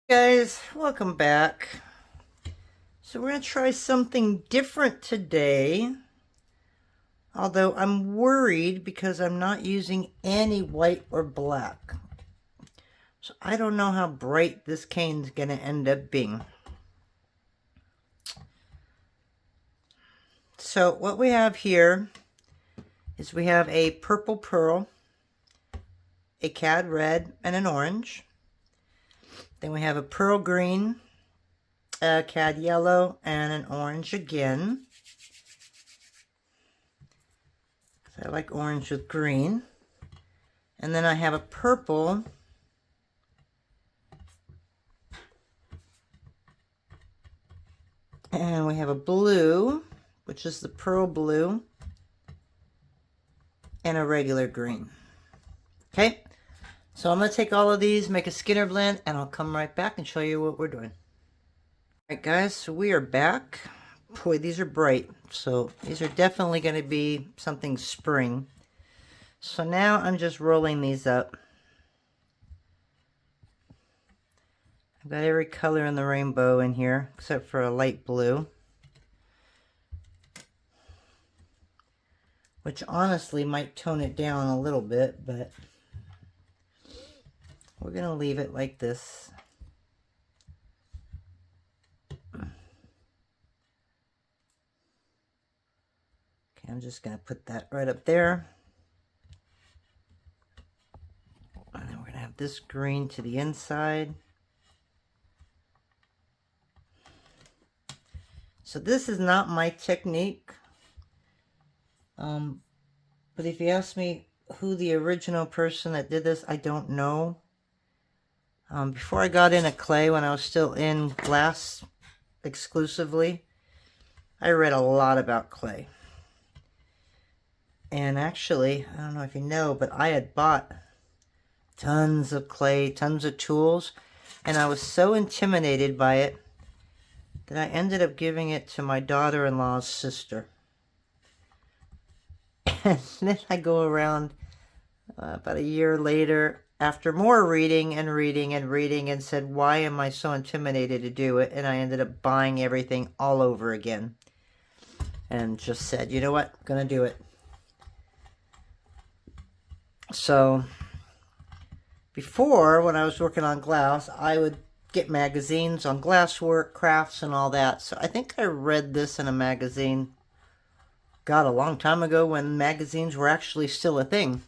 Guys, welcome back. So we're going to try something different today. Although I'm worried because I'm not using any white or black. So I don't know how bright this cane's going to end up being. So what we have here is we have a purple pearl, a cad red, and an orange. Then we have a pearl green, a cad yellow, and an orange again. I like orange with green. And then I have a purple, and we have a blue, which is the pearl blue, and a regular green. Okay, so I'm going to take all of these, make a Skinner blend, and I'll come right back and show you what we're doing. Alright guys, so we are back. Boy, these are bright, so these are definitely going to be something spring. So now I'm just rolling these up. I've got every color in the rainbow in here, except for a light blue. Which honestly might tone it down a little bit, but we're going to leave it like this. Okay, I'm just going to put that right up there. And then we're going to have this green to the inside. So this is not my technique. But if you ask me who the original person that did this, I don't know. Before I got into clay, when I was still in glass exclusively, I read a lot about clay. And actually, I don't know if you know, but I had bought tons of clay, tons of tools, and I was so intimidated by it that I ended up giving it to my daughter-in-law's sister. And then I go around about a year later, after more reading and reading and reading, and said, why am I so intimidated to do it? And I ended up buying everything all over again. And just said, you know what, I'm going to do it. So, before, when I was working on glass, I would get magazines on glasswork, crafts, and all that. So I think I read this in a magazine, God, a long time ago when magazines were actually still a thing.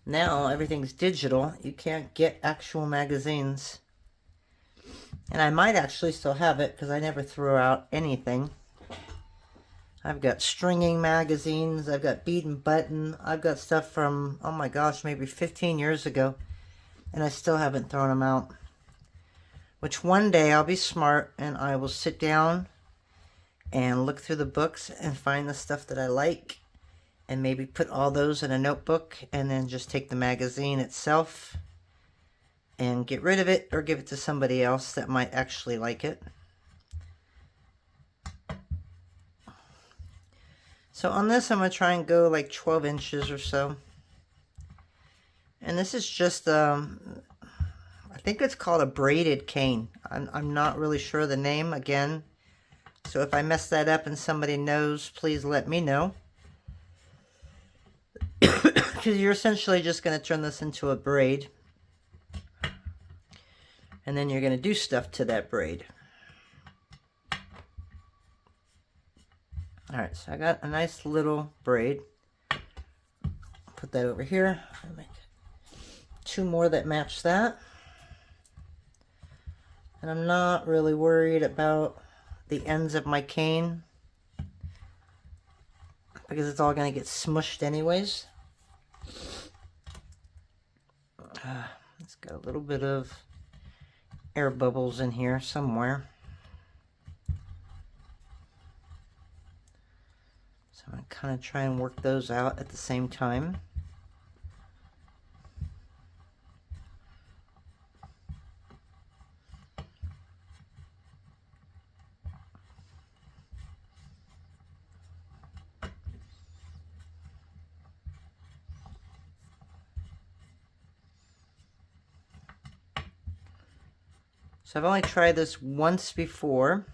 Now everything's digital. You can't get actual magazines. And I might actually still have it because I never threw out anything. I've got stringing magazines. I've got bead and button. I've got stuff from, oh my gosh, maybe 15 years ago. And I still haven't thrown them out. Which one day I'll be smart and I will sit down and look through the books and find the stuff that I like. And maybe put all those in a notebook and then just take the magazine itself and get rid of it or give it to somebody else that might actually like it. So on this, I'm going to try and go like 12 inches or so. And this is just, I think it's called a braided cane. I'm not really sure the name again. So if I mess that up and somebody knows, please let me know. Because you're essentially just going to turn this into a braid. And then you're going to do stuff to that braid. Alright, so I got a nice little braid. Put that over here. I'll make 2 more that match that. And I'm not really worried about the ends of my cane, because it's all going to get smushed anyways. It's got a little bit of air bubbles in here somewhere. So I'm going to kind of try and work those out at the same time. So I've only tried this once before,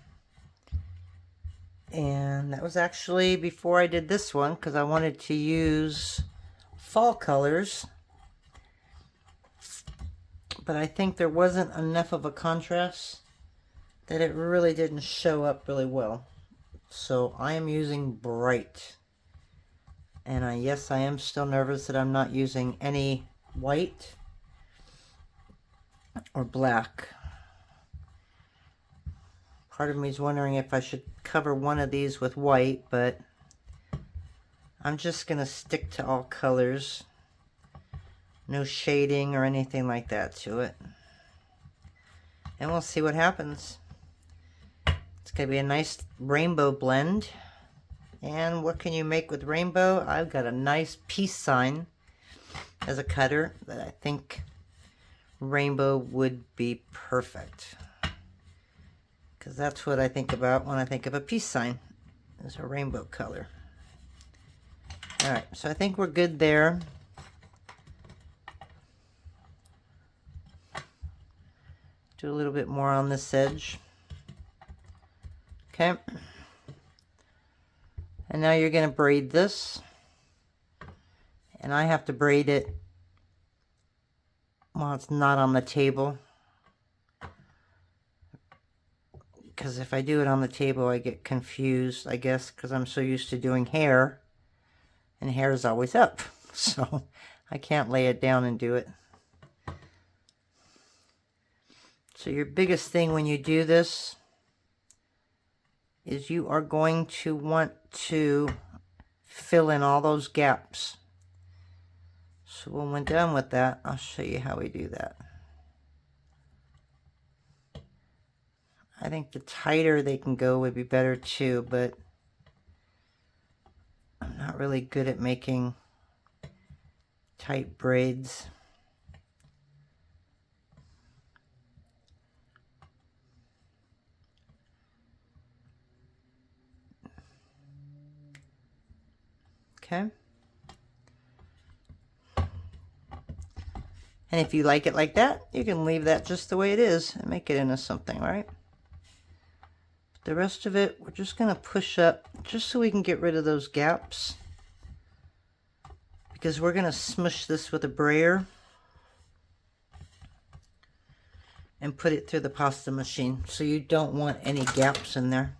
and that was actually before I did this one because I wanted to use fall colors, but I think there wasn't enough of a contrast that it really didn't show up really well. So I am using bright, and yes, I am still nervous that I'm not using any white or black. Part of me is wondering if I should cover one of these with white, but I'm just going to stick to all colors. No shading or anything like that to it. And we'll see what happens. It's going to be a nice rainbow blend. And what can you make with rainbow? I've got a nice peace sign as a cutter that I think rainbow would be perfect. Because that's what I think about when I think of a peace sign, is a rainbow color. Alright, so I think we're good there. Do a little bit more on this edge. Okay. And now you're going to braid this. And I have to braid it while it's not on the table. Because if I do it on the table, I get confused, I guess, because I'm so used to doing hair. And hair is always up. So I can't lay it down and do it. So your biggest thing when you do this is you are going to want to fill in all those gaps. So when we're done with that, I'll show you how we do that. I think the tighter they can go would be better too, but I'm not really good at making tight braids. Okay. And if you like it like that, you can leave that just the way it is and make it into something, right? The rest of it, we're just going to push up just so we can get rid of those gaps. Because we're going to smush this with a brayer and put it through the pasta machine. So you don't want any gaps in there.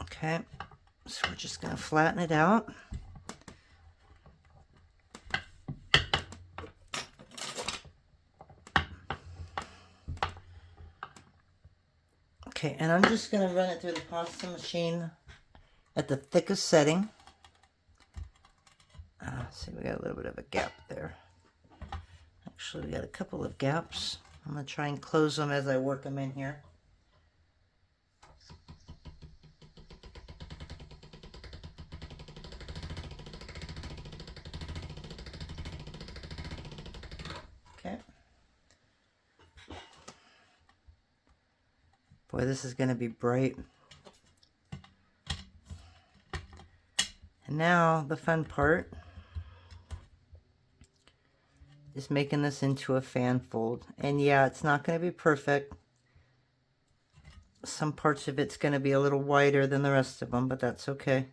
Okay, so we're just going to flatten it out. Okay, and I'm just going to run it through the pasta machine at the thickest setting. See, we got a little bit of a gap there. Actually, we got a couple of gaps. I'm going to try and close them as I work them in here. Okay. Boy, this is going to be bright. And now the fun part is making this into a fan fold. And yeah, it's not going to be perfect. Some parts of it's going to be a little wider than the rest of them, but that's okay.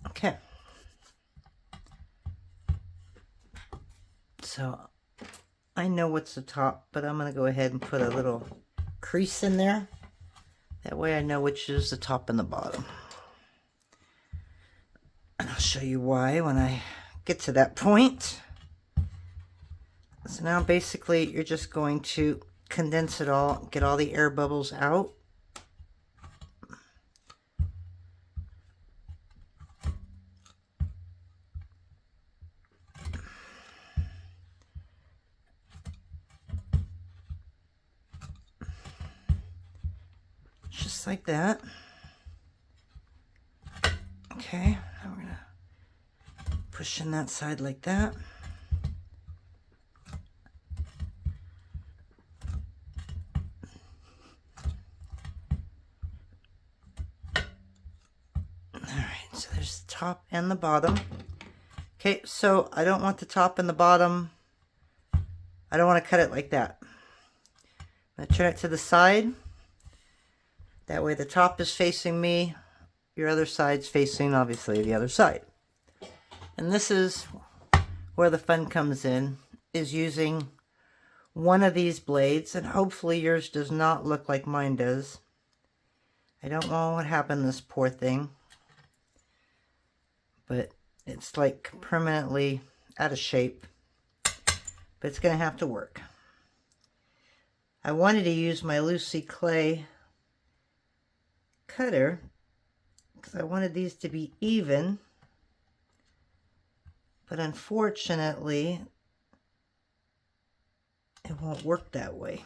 Okay. So I know what's the top, but I'm going to go ahead and put a little crease in there. That way I know which is the top and the bottom. And I'll show you why when I get to that point. So now basically you're just going to condense it all, get all the air bubbles out. Just like that. Okay, now we're gonna pushing that side like that. Alright, so there's the top and the bottom. Okay, so I don't want the top and the bottom. I don't want to cut it like that. I'm going to turn it to the side. That way the top is facing me. Your other side's facing, obviously, the other side. And this is where the fun comes in, is using one of these blades. And hopefully yours does not look like mine does. I don't know what happened to this poor thing. But it's like permanently out of shape. But it's going to have to work. I wanted to use my Sculpey Clay cutter because I wanted these to be even. But unfortunately, it won't work that way.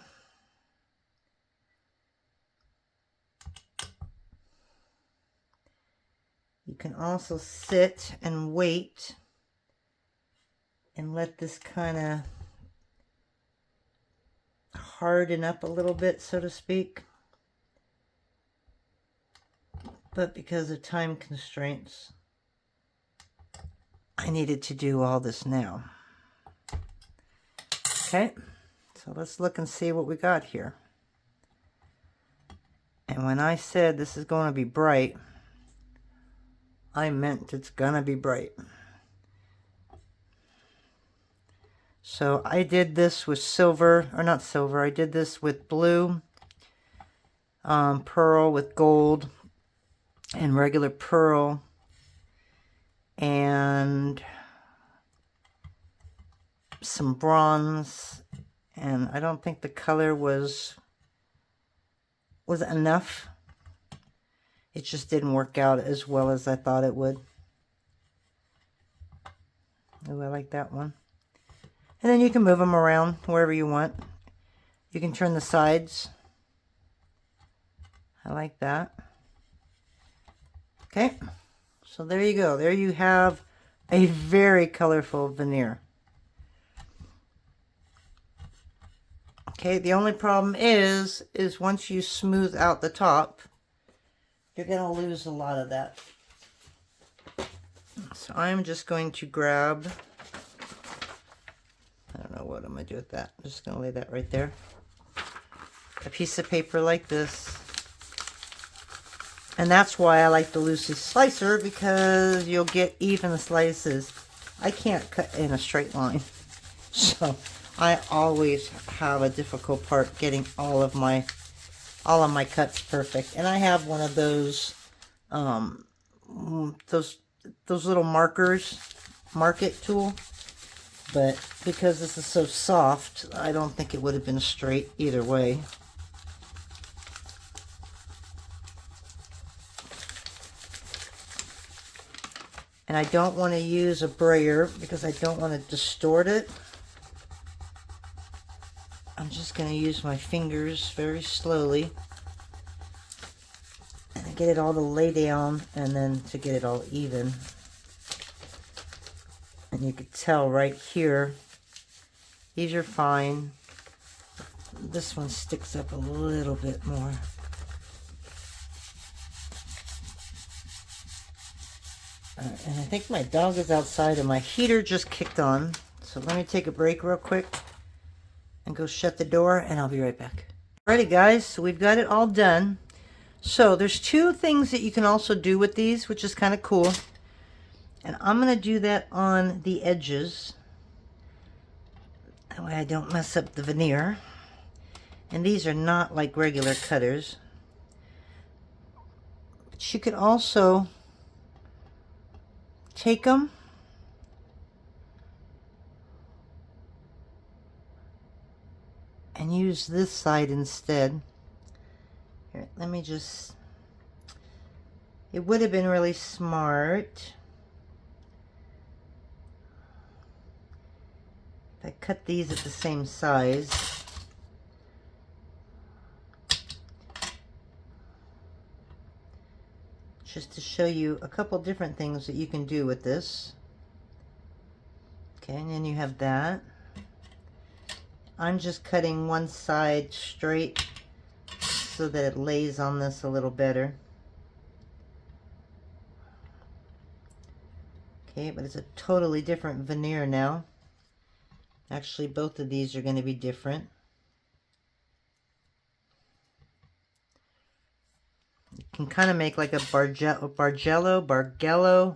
You can also sit and wait and let this kind of harden up a little bit, so to speak. But because of time constraints, I needed to do all this now. Okay, so let's look and see what we got here. And when I said this is going to be bright, I meant it's gonna be bright. So I did this with silver, or not silver, I did this with blue, pearl with gold, and regular pearl, and some bronze, and I don't think the color was enough. It just didn't work out as well as I thought it would. Oh, I like that one. And then you can move them around wherever you want. You can turn the sides. I like that. Okay, so there you go. There you have a very colorful veneer. Okay, the only problem is once you smooth out the top, you're going to lose a lot of that. So I'm just going to grab, I don't know what I'm going to do with that. I'm just going to lay that right there. A piece of paper like this. And that's why I like the Lucy slicer, because you'll get even slices. I can't cut in a straight line. So I always have a difficult part getting all of my cuts perfect. And I have one of those little markers, market tool, but because this is so soft, I don't think it would have been straight either way. And I don't want to use a brayer because I don't want to distort it. I'm just going to use my fingers very slowly and get it all to lay down and then to get it all even. And you can tell right here, these are fine. This one sticks up a little bit more. And I think my dog is outside and my heater just kicked on. So let me take a break real quick and go shut the door, and I'll be right back. Alrighty guys, so we've got it all done. So there's two things that you can also do with these, which is kind of cool. And I'm going to do that on the edges. That way I don't mess up the veneer. And these are not like regular cutters. But you could also take them and use this side instead. Here, let me just, it would have been really smart if I cut these at the same size. Just to show you a couple different things that you can do with this. Okay, and then you have that. I'm just cutting one side straight so that it lays on this a little better. Okay, but it's a totally different veneer now. Actually, both of these are going to be different. You can kind of make like a Bargello.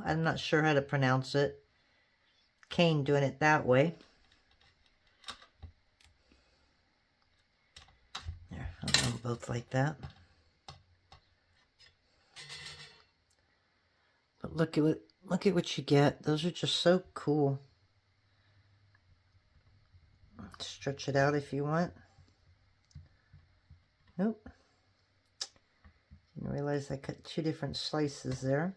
I'm not sure how to pronounce it. Kane doing it that way. There, I'll do them both like that. But look at what you get. Those are just so cool. Stretch it out if you want. Nope. Didn't realize I cut two different slices there.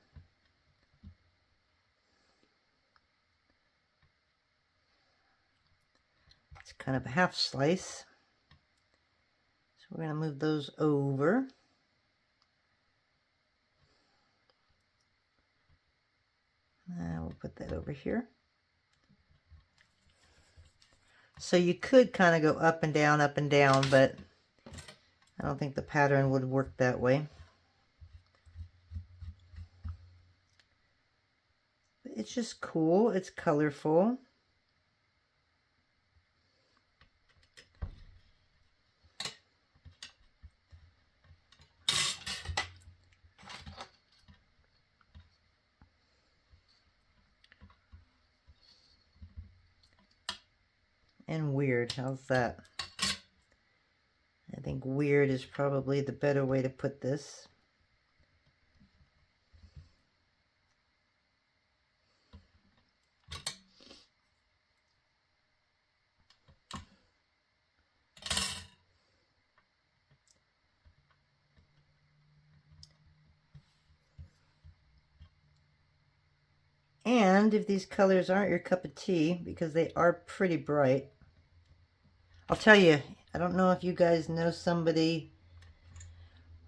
It's kind of a half slice. So we're going to move those over. We'll put that over here. So you could kind of go up and down, but I don't think the pattern would work that way. But it's just cool. It's colorful. And weird. How's that? I think weird is probably the better way to put this. And if these colors aren't your cup of tea, because they are pretty bright, I'll tell you, I don't know if you guys know somebody.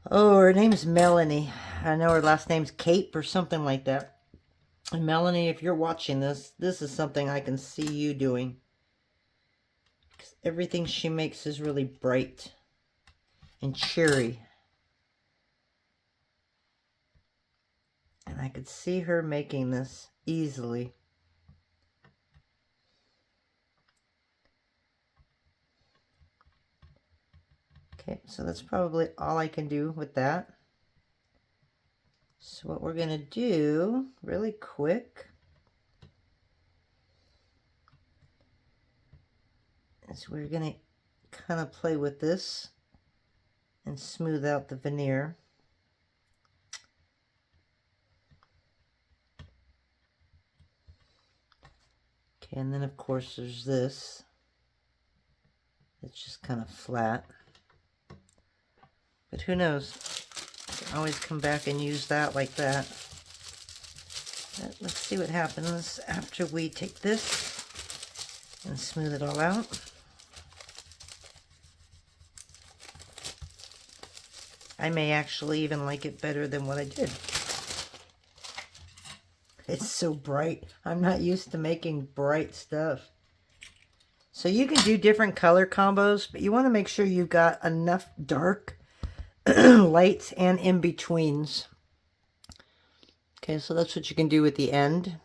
Oh, her name's Melanie. I know her last name's Cape or something like that. And Melanie, if you're watching this, this is something I can see you doing. Because everything she makes is really bright and cheery. And I could see her making this easily. Okay, so that's probably all I can do with that. So what we're going to do really quick is we're going to kind of play with this and smooth out the veneer. Okay, and then of course there's this. It's just kind of flat. But who knows? You can always come back and use that like that. But let's see what happens after we take this and smooth it all out. I may actually even like it better than what I did. It's so bright. I'm not used to making bright stuff. So you can do different color combos, but you want to make sure you've got enough dark lights and in-betweens. Okay, so that's what you can do at the end.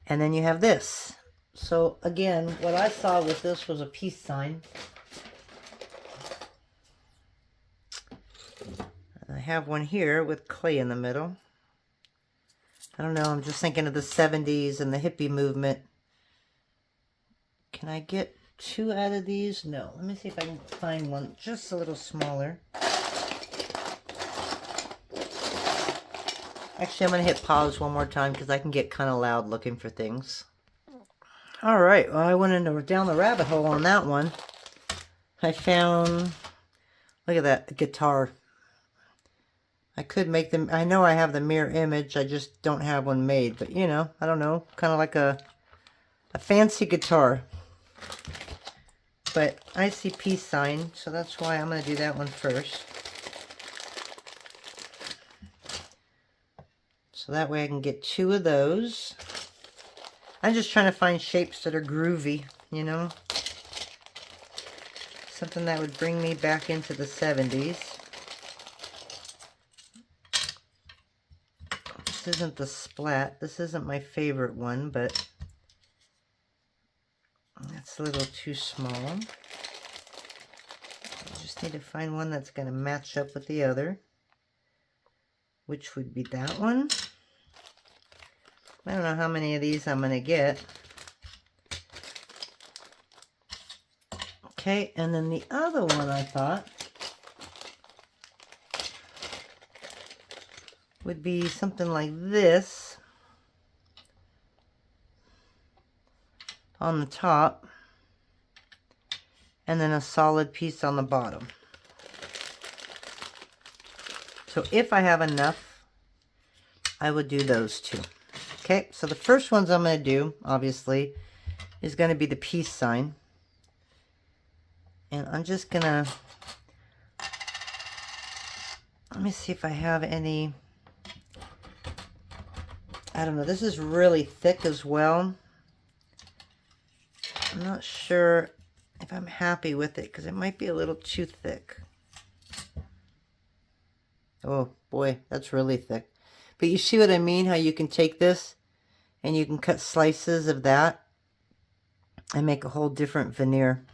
And then you have this. So again, what I saw with this was a peace sign. I have one here with clay in the middle. I don't know, I'm just thinking of the 70s and the hippie movement. Can I get two out of these? No. Let me see if I can find one just a little smaller. Actually, I'm going to hit pause one more time because I can get kind of loud looking for things. Alright, well, I went down the rabbit hole on that one. I found, look at that guitar. I could make them, I know I have the mirror image, I just don't have one made, but you know, I don't know, kind of like a fancy guitar. But I see peace sign, so that's why I'm going to do that one first. So that way I can get 2 of those. I'm just trying to find shapes that are groovy, you know? Something that would bring me back into the 70s. This isn't the splat. This isn't my favorite one, but that's a little too small. I just need to find one that's going to match up with the other, which would be that one. I don't know how many of these I'm going to get. Okay, and then the other one I thought would be something like this on the top, and then a solid piece on the bottom. So if I have enough, I would do those 2. Okay, so the first ones I'm going to do, obviously, is going to be the peace sign. And I'm just going to, let me see if I have any, I don't know, this is really thick as well. I'm not sure if I'm happy with it because it might be a little too thick. Oh boy, that's really thick. But you see what I mean? How you can take this and you can cut slices of that and make a whole different veneer.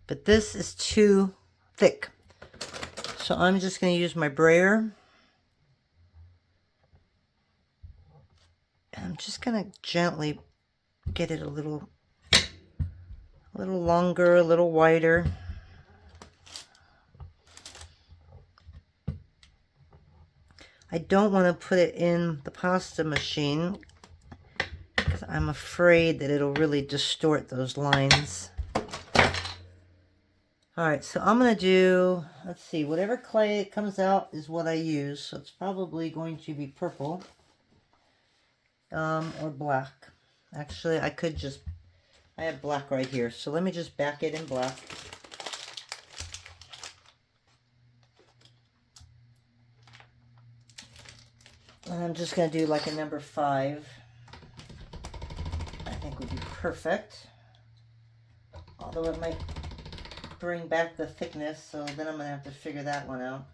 But this is too thick. So I'm just going to use my brayer. And I'm just going to gently get it a little longer, a little wider. I don't want to put it in the pasta machine because I'm afraid that it'll really distort those lines. Alright, so I'm going to do, let's see, whatever clay it comes out is what I use. So it's probably going to be purple or black. Actually, I have black right here. So let me just back it in black. And I'm just going to do like a number 5. I think would be perfect. Although it might bring back the thickness, so then I'm going to have to figure that one out.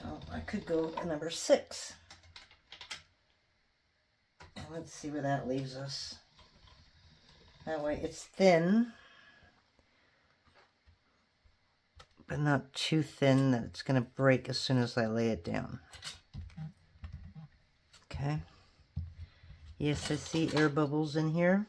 So I could go a number 6. And let's see where that leaves us. That way it's thin, but not too thin that it's going to break as soon as I lay it down. Okay. Yes, I see air bubbles in here.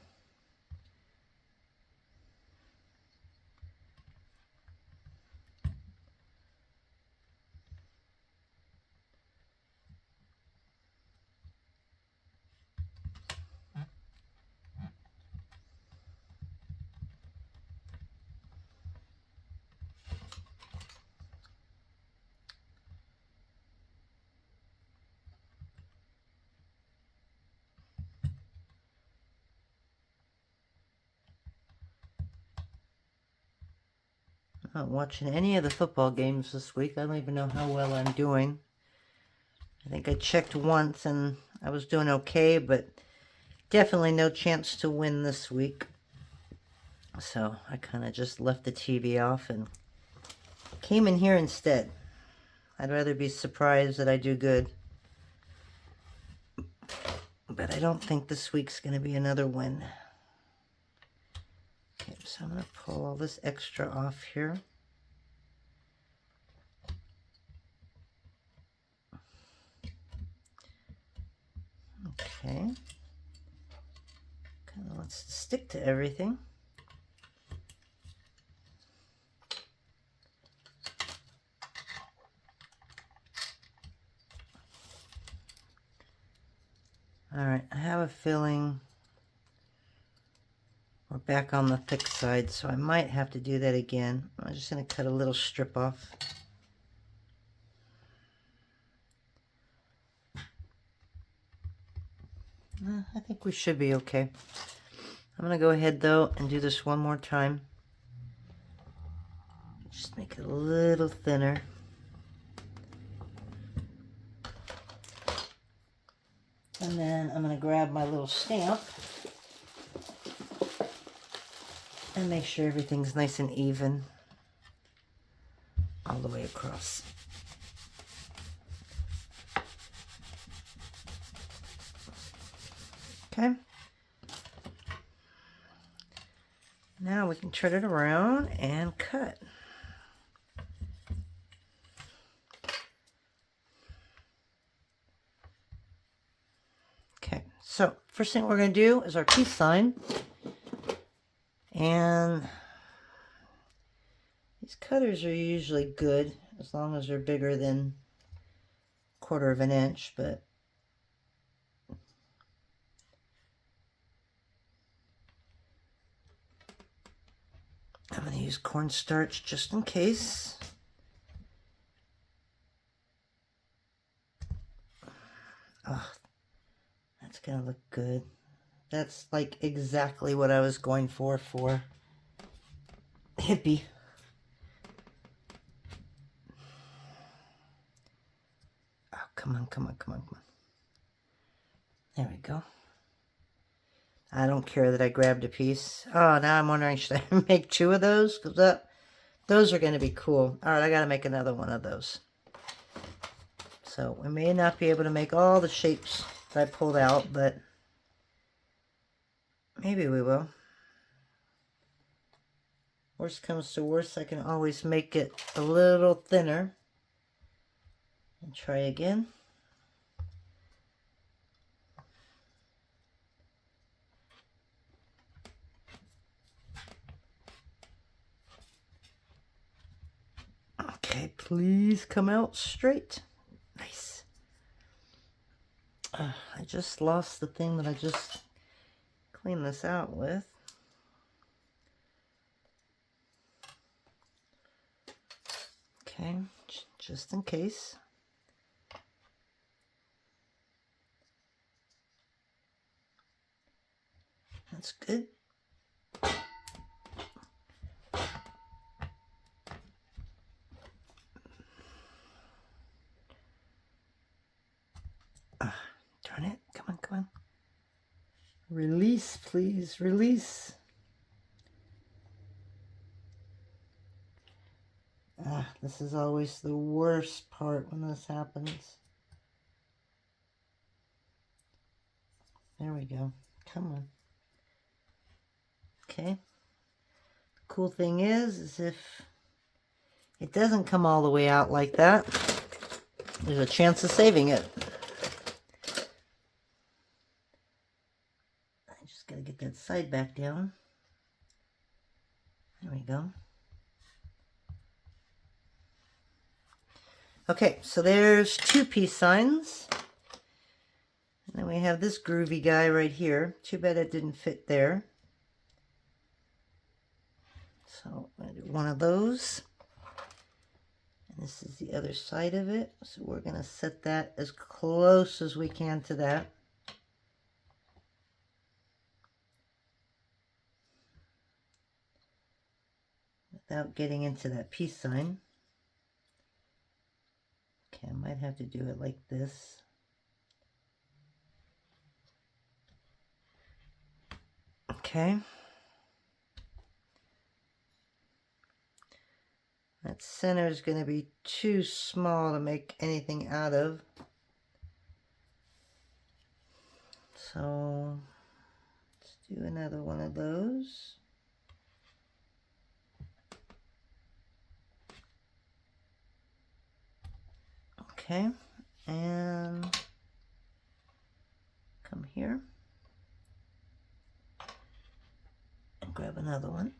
Not watching any of the football games this week. I don't even know how well I'm doing. I think I checked once and I was doing okay, but definitely no chance to win this week. So I kind of just left the TV off and came in here instead. I'd rather be surprised that I do good. But I don't think this week's going to be another win. Okay, so I'm going to pull all this extra off here. Okay. Kind of wants to stick to everything. Alright, I have a feeling we're back on the thick side, so I might have to do that again. I'm just going to cut a little strip off. I think we should be okay. I'm going to go ahead though and do this one more time. Just make it a little thinner. And then I'm going to grab my little stamp and make sure everything's nice and even all the way across. Okay. Now we can turn it around and cut. Okay, so first thing we're going to do is our peace sign. And these cutters are usually good as long as they're bigger than 1/4 of an inch, but I'm going to use cornstarch just in case. Oh, that's going to look good. That's like exactly what I was going for Hippie. Oh, come on, come on, come on, come on. There we go. I don't care that I grabbed a piece. Oh, now I'm wondering, should I make 2 of those? Because those are going to be cool. All right, I got to make another one of those. So we may not be able to make all the shapes that I pulled out, but maybe we will. Worst comes to worst, I can always make it a little thinner. And try again. Okay, please come out straight. Nice. I just lost the thing that I just cleaned this out with. Okay, just in case. That's good. Darn it. Come on, come on. Release, please. Release. This is always the worst part when this happens. There we go. Come on. Okay. The cool thing is if it doesn't come all the way out like that, there's a chance of saving it. I just gotta get that side back down. There we go. Okay, so there's 2 peace signs. And then we have this groovy guy right here. Too bad it didn't fit there. So I'm going to do one of those. And this is the other side of it. So we're going to set that as close as we can to that. Without getting into that peace sign. Okay, I might have to do it like this. Okay. That center is going to be too small to make anything out of. So let's do another one of those. Okay, and come here and grab another one.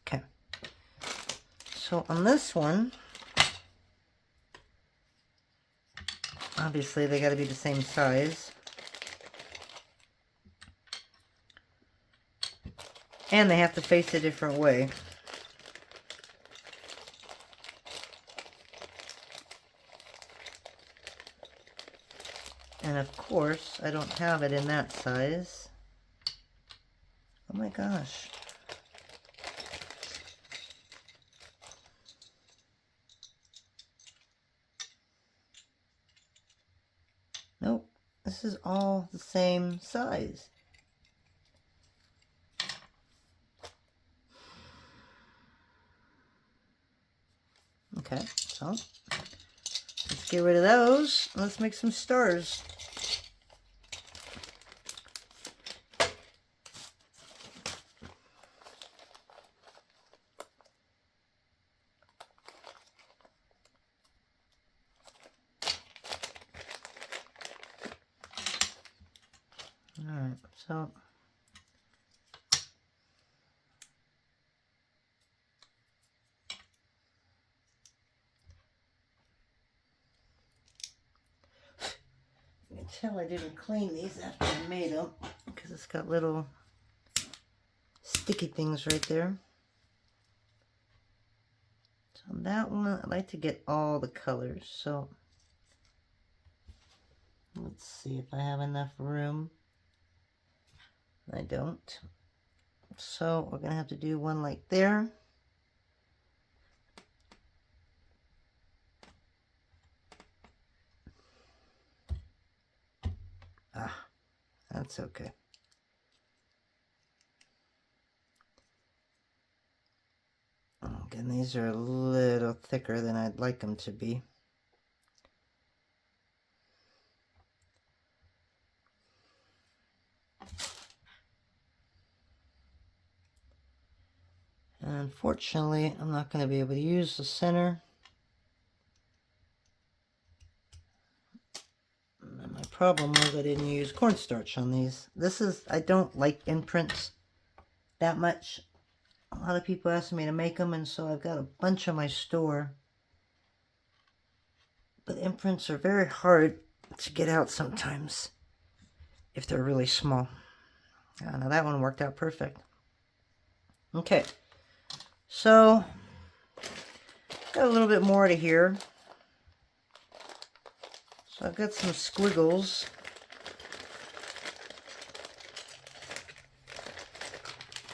Okay, so on this one, obviously they got to be the same size. And they have to face a different way. And of course, I don't have it in that size. Oh my gosh. Nope, this is all the same size. Okay, so let's get rid of those. Let's make some stars. Alright, so you can tell I didn't clean these after I made them because it's got little sticky things right there. So that one, I like to get all the colors. So let's see if I have enough room. I don't. So we're going to have to do one like there. Ah, that's okay. Again, these are a little thicker than I'd like them to be. And unfortunately, I'm not going to be able to use the center. And my problem was I didn't use cornstarch on these. I don't like imprints that much. A lot of people ask me to make them, and so I've got a bunch on my store. But imprints are very hard to get out sometimes if they're really small. Now that one worked out perfect. Okay, so got a little bit more to here. So I've got some squiggles.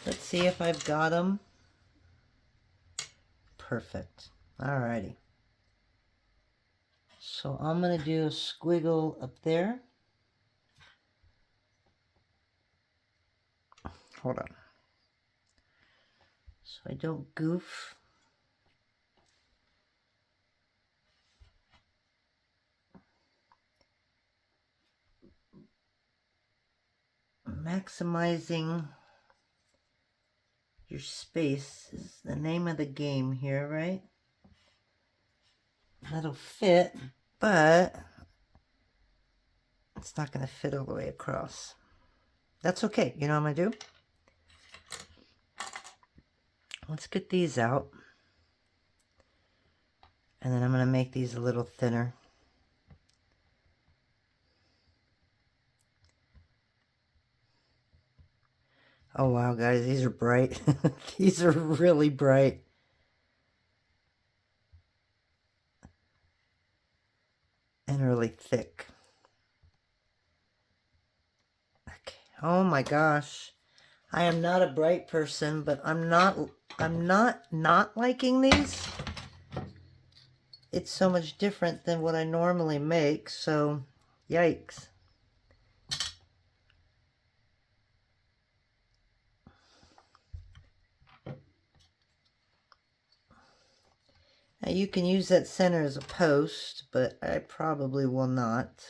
Let's see if I've got them. Perfect. Alrighty. So I'm going to do a squiggle up there. Hold on. So I don't goof. Maximizing your space is the name of the game here, right? That'll fit, but it's not going to fit all the way across. That's okay. You know what I'm going to do? Let's get these out. And then I'm going to make these a little thinner. Oh wow, guys, these are bright. These are really bright. And really thick. Okay. Oh my gosh. I am not a bright person, but I'm not liking these. It's so much different than what I normally make, so yikes. Now you can use that center as a post, but I probably will not.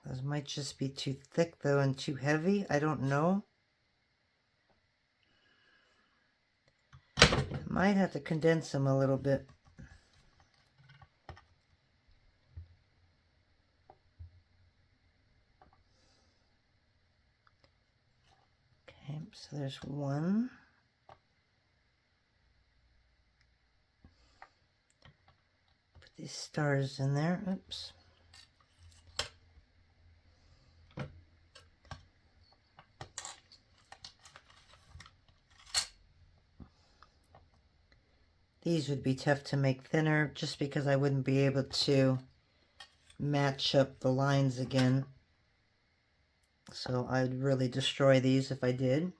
Those might just be too thick though and too heavy. I don't know. Might have to condense them a little bit. Okay, so there's one. Put these stars in there. Oops. These would be tough to make thinner just because I wouldn't be able to match up the lines again. So I'd really destroy these if I did.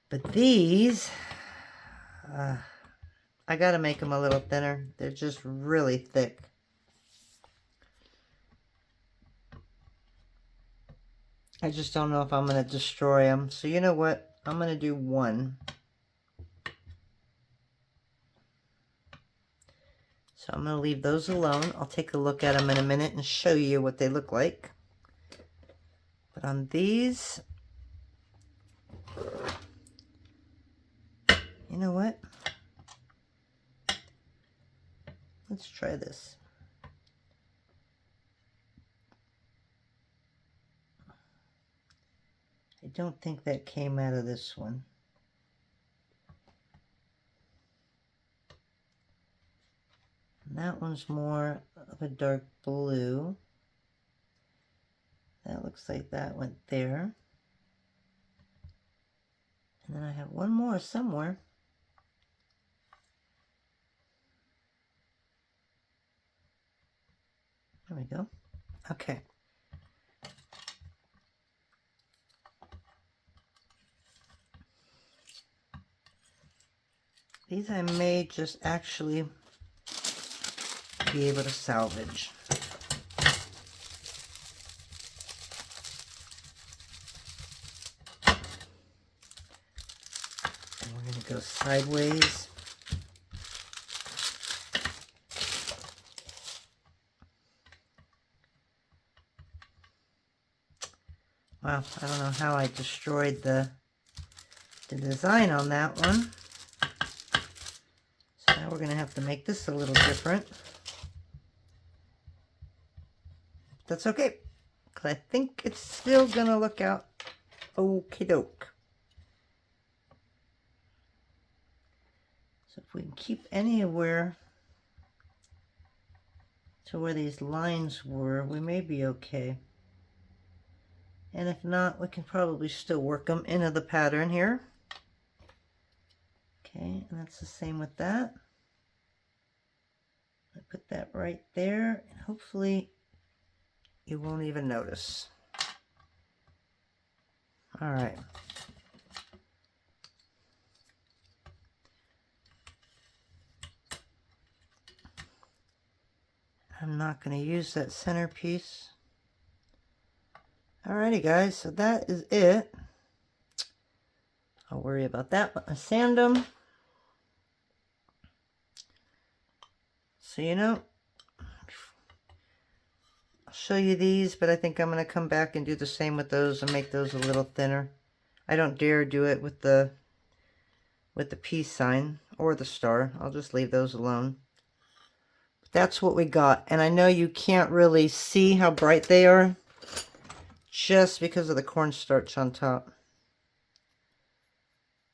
But these, I gotta make them a little thinner. They're just really thick. I just don't know if I'm gonna destroy them. So you know what? I'm gonna do one. So I'm gonna leave those alone. I'll take a look at them in a minute and show you what they look like. But on these, you know what? Let's try this. I don't think that came out of this one. And that one's more of a dark blue. That looks like that went there. And then I have one more somewhere. There we go. Okay. These I may just actually be able to salvage. And we're going to go sideways. Wow, I don't know how I destroyed the design on that one. So now we're going to have to make this a little different. That's okay, because I think it's still going to look out okie doke. So if we can keep anywhere to where these lines were, we may be okay. And if not, we can probably still work them into the pattern here. Okay, and that's the same with that. I put that right there, and hopefully you won't even notice. All right. I'm not going to use that centerpiece. Alrighty guys, so that is it. I'll worry about that, but I sand them. So you know, I'll show you these, but I think I'm going to come back and do the same with those and make those a little thinner. I don't dare do it with the peace sign or the star. I'll just leave those alone. But that's what we got, and I know you can't really see how bright they are just because of the cornstarch on top.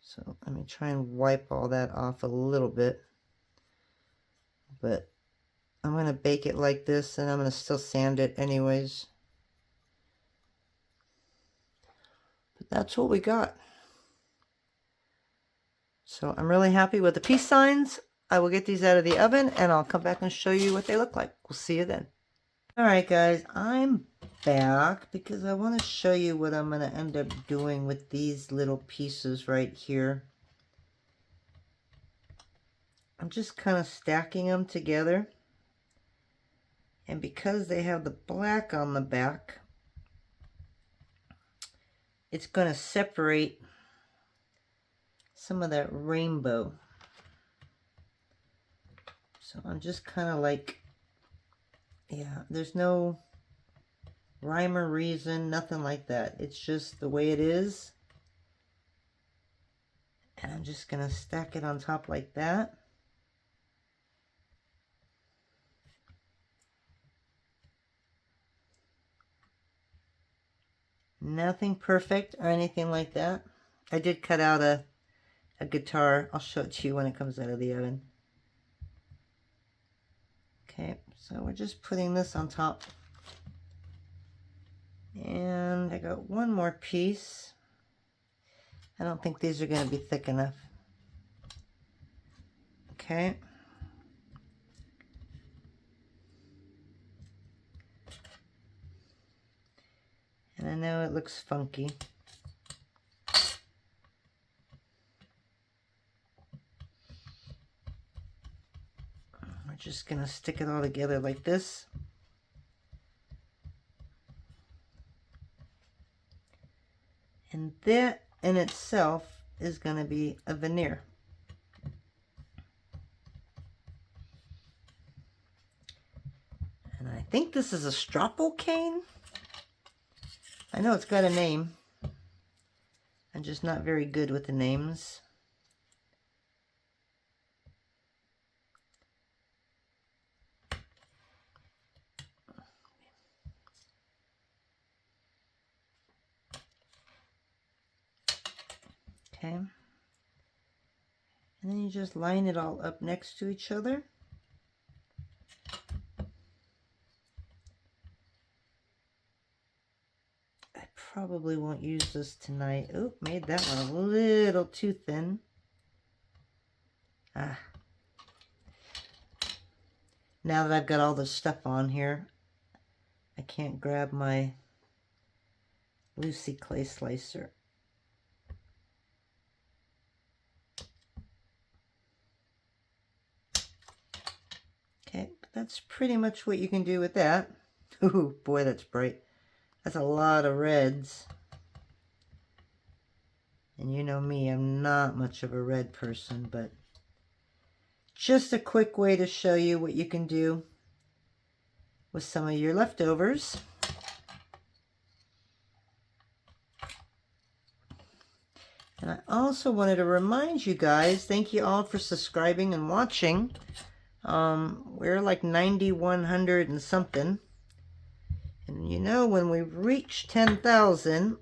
So let me try and wipe all that off a little bit. But I'm going to bake it like this, and I'm going to still sand it anyways. But that's what we got. So I'm really happy with the peace signs. I will get these out of the oven, and I'll come back and show you what they look like. We'll see you then. Alright guys, I'm back because I want to show you what I'm going to end up doing with these little pieces right here. I'm just kind of stacking them together. And because they have the black on the back, it's going to separate some of that rainbow. So I'm just kind of like, yeah, there's no rhyme or reason, nothing like that. It's just the way it is. And I'm just going to stack it on top like that. Nothing perfect or anything like that. I did cut out a guitar. I'll show it to you when it comes out of the oven. Okay, so we're just putting this on top. And I got one more piece. I don't think these are going to be thick enough. Okay. And I know it looks funky. We're just going to stick it all together like this. And that in itself is going to be a veneer. And I think this is a Sculpey cane. I know it's got a name. I'm just not very good with the names. Okay. And then you just line it all up next to each other. I probably won't use this tonight. Oop, made that one a little too thin. Ah. Now that I've got all this stuff on here, I can't grab my Lucy clay slicer. Okay, that's pretty much what you can do with that. Ooh, boy, that's bright. That's a lot of reds. And you know me, I'm not much of a red person, but just a quick way to show you what you can do with some of your leftovers. And I also wanted to remind you guys, thank you all for subscribing and watching. We're like 9,100 and something. And you know, when we reach 10,000,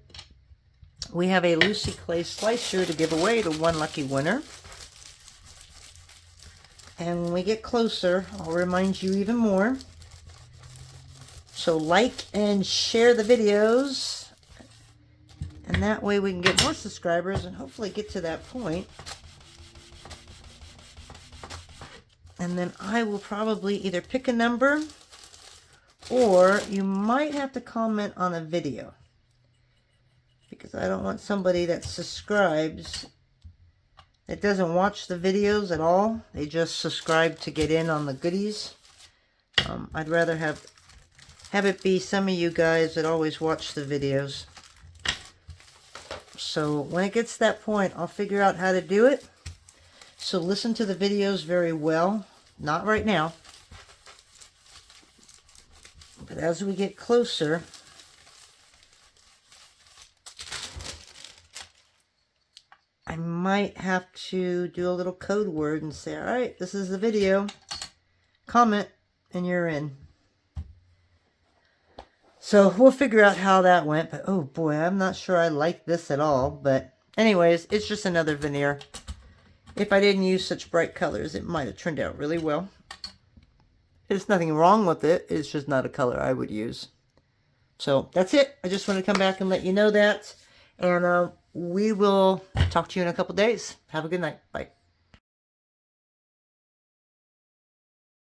we have a Lucy clay slicer to give away to one lucky winner. And when we get closer, I'll remind you even more. So like and share the videos. And that way we can get more subscribers and hopefully get to that point. And then I will probably either pick a number, or you might have to comment on a video, because I don't want somebody that subscribes that doesn't watch the videos at all. They just subscribe to get in on the goodies. I'd rather have it be some of you guys that always watch the videos. So when it gets to that point, I'll figure out how to do it. So listen to the videos very well. Not right now. But as we get closer, I might have to do a little code word and say, all right, this is the video. Comment and you're in. So we'll figure out how that went. But oh boy, I'm not sure I like this at all. But anyways, it's just another veneer. If I didn't use such bright colors, it might have turned out really well. There's nothing wrong with it. It's just not a color I would use. So that's it. I just want to come back and let you know that. And we will talk to you in a couple days. Have a good night. Bye.